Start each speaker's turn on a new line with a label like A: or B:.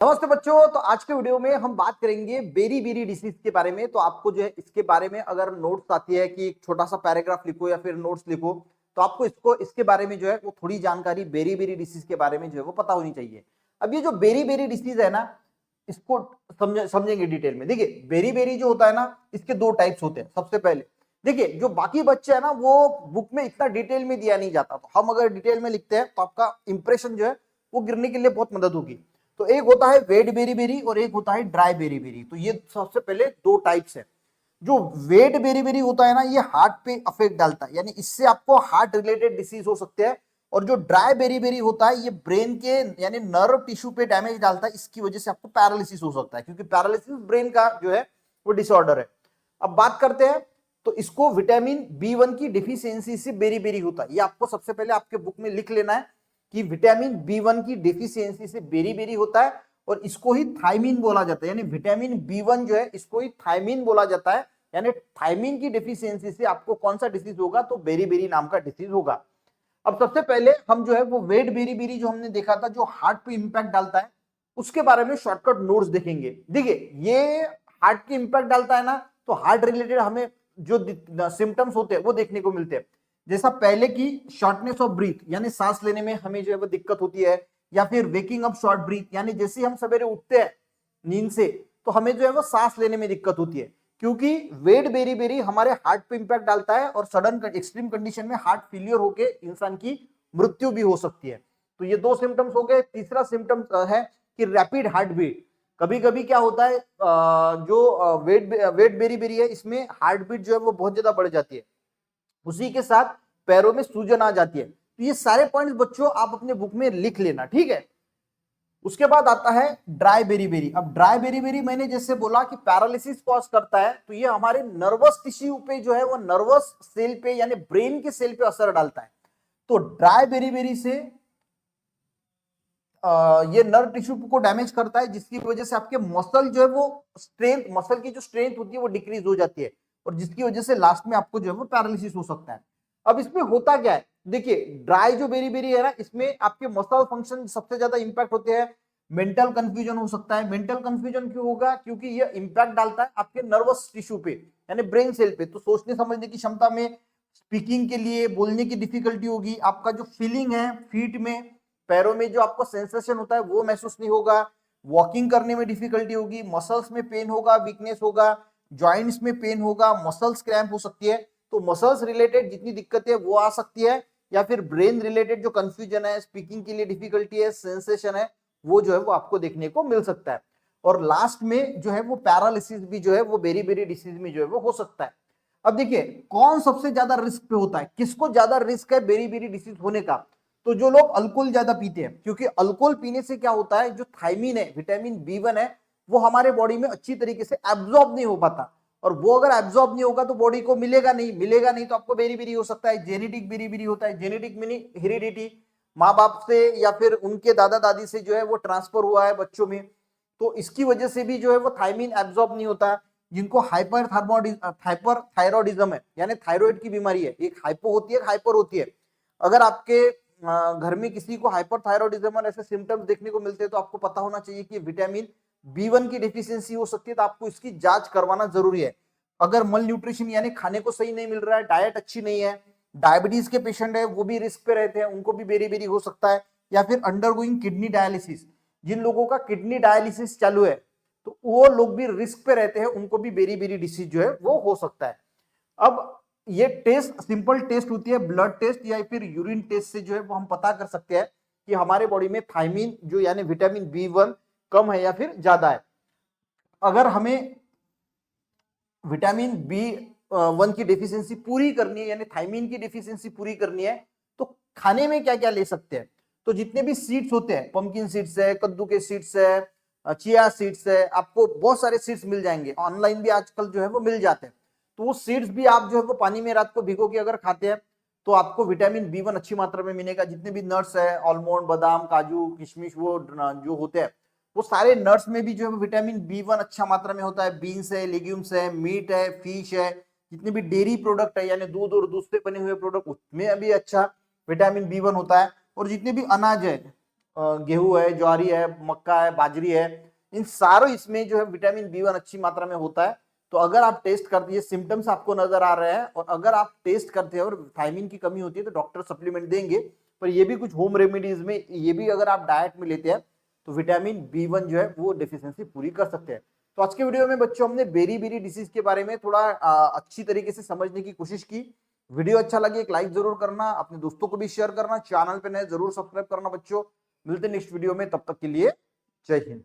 A: नमस्ते बच्चों। तो आज के वीडियो में हम बात करेंगे बेरी बेरी डिसीज के बारे में। तो आपको जो है इसके बारे में अगर नोट्स आती है कि एक छोटा सा पैराग्राफ लिखो या फिर नोट्स लिखो, तो आपको इसके बारे में जो है वो थोड़ी जानकारी बेरी बेरी डिसीज के बारे में जो है वो पता होनी चाहिए। अब ये जो बेरी बेरी डिसीज है ना, इसको समझेंगे डिटेल में। देखिए, बेरी बेरी जो होता है ना, इसके दो टाइप्स होते हैं। सबसे पहले देखिए, जो बाकी बच्चे है ना, वो बुक में इतना डिटेल में दिया नहीं जाता, तो हम अगर डिटेल में लिखते हैं तो आपका इंप्रेशन जो है वो गिरने के लिए बहुत मदद होगी। तो एक होता है वेट बेरी बेरी और एक होता है ड्राई बेरी बेरी। तो ये सबसे पहले दो टाइप्स है। जो वेट बेरी बेरी होता है ना, ये हार्ट पे अफेक्ट डालता है, यानी इससे आपको हार्ट रिलेटेड डिसीज हो सकते हैं। और जो ड्राई बेरी बेरी होता है, ये ब्रेन के यानी नर्व टिश्यू पे डैमेज डालता है, इसकी वजह से आपको पैरालिसिस हो सकता है, क्योंकि पैरालिसिस ब्रेन का जो है वो डिसऑर्डर है। अब बात करते हैं, तो इसको विटामिन B1 की डिफिशियंसी से बेरी बेरी होता है। ये आपको सबसे पहले आपके बुक में लिख लेना है कि विटामिन B1 की डिफिशियंसी से बेरी बेरी होता है, और इसको ही थायमीन बोला जाता है। यानी विटामिन B1 जो है इसको ही थायमीन बोला जाता है। यानी थायमीन की डिफिशियंसी से आपको कौन सा डिसीज होगा, तो बेरी बेरी नाम का डिसीज होगा। अब सबसे पहले हम जो है वो वेट बेरी बेरी जो हमने देखा था, जो हार्ट पे इंपैक्ट डालता है, उसके बारे में शॉर्टकट नोट्स देखेंगे। देखिए, ये हार्ट की इंपैक्ट डालता है ना, तो हार्ट रिलेटेड हमें जो सिम्टम्स होते हैं वो देखने को मिलते हैं। जैसा पहले की शॉर्टनेस ऑफ ब्रीथ, यानी सांस लेने में हमें जो है वो दिक्कत होती है, या फिर वेकिंग अप शॉर्ट ब्रीथ, यानी जैसे हम सवेरे उठते हैं नींद से, तो हमें जो है वो सांस लेने में दिक्कत होती है, क्योंकि वेट बेरी बेरी हमारे हार्ट पे इंपैक्ट डालता है, और सडन एक्सट्रीम कंडीशन में हार्ट फेलियर होके इंसान की मृत्यु भी हो सकती है। तो ये दो सिम्टम्स हो गए। तीसरा सिम्टम है कि रैपिड हार्ट बीट। कभी कभी क्या होता है, जो वेट बेरी बेरी है, इसमें हार्ट बीट जो है वो बहुत ज्यादा बढ़ जाती है, उसी के साथ पैरों में सूजन आ जाती है। तो ये सारे पॉइंट्स बच्चों आप अपने बुक में लिख लेना, ठीक है। उसके बाद आता है ड्राई बेरी बेरी। अब ड्राई बेरी बेरी मैंने जैसे बोला कि पैरालिसिस कॉज करता है, तो ये हमारे नर्वस टिश्यू पे जो है वो नर्वस सेल पे यानी ब्रेन के सेल पे असर डालता है। तो ड्राई बेरी बेरी से ये नर्व टिश्यू को डैमेज करता है, जिसकी वजह से आपके मसल जो है वो स्ट्रेंथ, मसल की जो स्ट्रेंथ होती है वो डिक्रीज हो जाती है, और जिसकी वजह से लास्ट में आपको जो है वो पैरालिसिस हो सकता है। अब इसमें होता क्या है, देखिए, ड्राई जो बेरी बेरी है ना, इसमें आपके मसल फंक्शन सबसे ज्यादा इंपैक्ट होते हैं। मेंटल कंफ्यूजन हो सकता है। मेंटल कंफ्यूजन क्यों होगा, क्योंकि ये इंपैक्ट डालता है आपके नर्वस टिश्यू पे यानी ब्रेन सेल पे। तो सोचने समझने की क्षमता में, स्पीकिंग के लिए, बोलने की डिफिकल्टी होगी। आपका जो फीलिंग है फीट में, पैरों में जो आपको सेंसेशन होता है वो महसूस नहीं होगा। वॉकिंग करने में डिफिकल्टी होगी, मसल्स में पेन होगा, वीकनेस होगा, जॉइंट्स में पेन होगा, मसल्स क्रैम्प हो सकती है। तो मसल्स रिलेटेड जितनी दिक्कतें वो आ सकती है, या फिर ब्रेन रिलेटेड जो कंफ्यूजन है, स्पीकिंग के लिए डिफिकल्टी है, सेंसेशन है, वो जो है वो आपको देखने को मिल सकता है। और लास्ट में जो है वो पैरालिसिस भी जो है वो बेरी बेरी डिसीज में जो है वो हो सकता है। अब देखिए, कौन सबसे ज्यादा रिस्क पे होता है, किसको ज्यादा रिस्क है बेरी बेरी डिसीज होने का, तो जो लोग अल्कोहल ज्यादा पीते हैं। क्योंकि अल्कोहल पीने से क्या होता है, जो थायमीन है, विटामिन B1 है, वो हमारे बॉडी में अच्छी तरीके से एब्जॉर्ब नहीं हो पाता, और वो अगर एब्जॉर्ब नहीं होगा तो बॉडी को मिलेगा नहीं तो आपको बेरी बेरी हो सकता है। जेनेटिक बेरी बेरी होता है। जेनेटिक मीनिंग हेरिडिटी, माँ बाप से या फिर उनके दादा दादी से जो है वो ट्रांसफर हुआ है बच्चों में, तो इसकी वजह से भी जो है वो थायमीन एब्जॉर्ब नहीं होता। जिनको हाइपर थायरॉइडिज्म है, यानी थायराइड की बीमारी है, एक हाइपो होती है, हाइपर होती है। अगर आपके घर में किसी को हाइपरथायरॉइडिज्म और ऐसे सिम्टम्स देखने को मिलते हैं, तो आपको पता होना चाहिए कि विटामिन B1 की डिफिशियंसी हो सकती है, तो आपको इसकी जांच करवाना जरूरी है। अगर मल न्यूट्रिशन यानी खाने को सही नहीं मिल रहा है, डाइट अच्छी नहीं है, डायबिटीज के पेशेंट है, वो भी रिस्क पे रहते हैं, उनको भी बेरी बेरी हो सकता है। या फिर अंडरगोइंग किडनी डायलिसिस, जिन लोगों का किडनी डायलिसिस चालू है, तो वो लोग भी रिस्क पे रहते हैं, उनको भी बेरी बेरी डिसीज जो है वो हो सकता है। अब ये टेस्ट सिंपल टेस्ट होती है, ब्लड टेस्ट या फिर यूरिन टेस्ट से जो है वो हम पता कर सकते हैं कि हमारे बॉडी में थायमीन जो यानी विटामिन B1 कम है या फिर ज्यादा है। अगर हमें विटामिन B1 की डेफिशिएंसी पूरी करनी है, यानी थायमीन की डेफिशिएंसी पूरी करनी है, तो खाने में क्या क्या ले सकते हैं, तो जितने भी सीड्स होते हैं, पंपकिन सीड्स है, कद्दू के सीड्स है, चिया सीड्स है, आपको बहुत सारे सीड्स मिल जाएंगे, ऑनलाइन भी आजकल जो है वो मिल जाते हैं। तो वो सीड्स भी आप जो है वो पानी में रात को भिगो के अगर खाते हैं, तो आपको विटामिन B1 अच्छी मात्रा में मिलेगा। जितने भी नट्स है, आलमंड, बादाम, काजू, किशमिश, वो जो होते हैं, वो सारे नट्स में भी जो है विटामिन B1 अच्छा मात्रा में होता है। बीन्स है, लेग्यूम्स है, मीट है, फिश है, जितने भी डेयरी प्रोडक्ट है यानी दूध और दूध से बने हुए प्रोडक्ट, उसमें भी अच्छा विटामिन B1 होता है। और जितने भी अनाज है, गेहूं है, ज्वारी है, मक्का है, बाजरी है, इन सारों इसमें जो है विटामिन बी वन अच्छी मात्रा में होता है। तो अगर आप टेस्ट करते हैं, सिम्टम्स आपको नजर आ रहे हैं और अगर आप टेस्ट करते हैं और थायमिन की कमी होती है तो डॉक्टर सप्लीमेंट देंगे। पर ये भी कुछ होम रेमेडीज में, ये भी अगर आप डाइट में लेते हैं तो विटामिन बी वन जो है वो डेफिशिएंसी पूरी कर सकते हैं। तो आज के वीडियो में बच्चों हमने बेरी बेरी डिसीज के बारे में थोड़ा अच्छी तरीके से समझने की कोशिश की। वीडियो अच्छा लगे एक लाइक जरूर करना, अपने दोस्तों को भी शेयर करना, चैनल पे नए जरूर सब्सक्राइब करना बच्चों। मिलते हैं नेक्स्ट वीडियो में, तब तक के लिए जय हिंद।